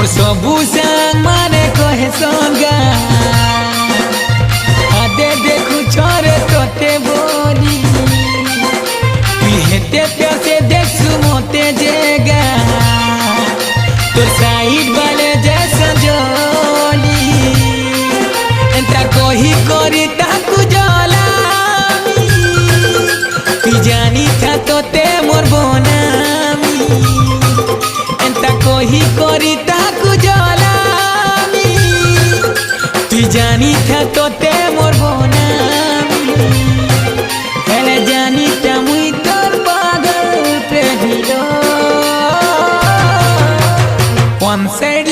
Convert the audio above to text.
मोर सबू संग माने कहे संगा आदे देखू छोरे तोते बोली हेते प्यासे देखसु मोते जेगा तोर साइड वाले जैसा जोली एंता कोही कोरी ताकू जोला तू जानी था तोते मोर बोनामी एंता कोही कोरी ताकू जोला तू जानी था तोते मोर बोनामी हेले जानी था मुई तोर पागल पे भिलो one side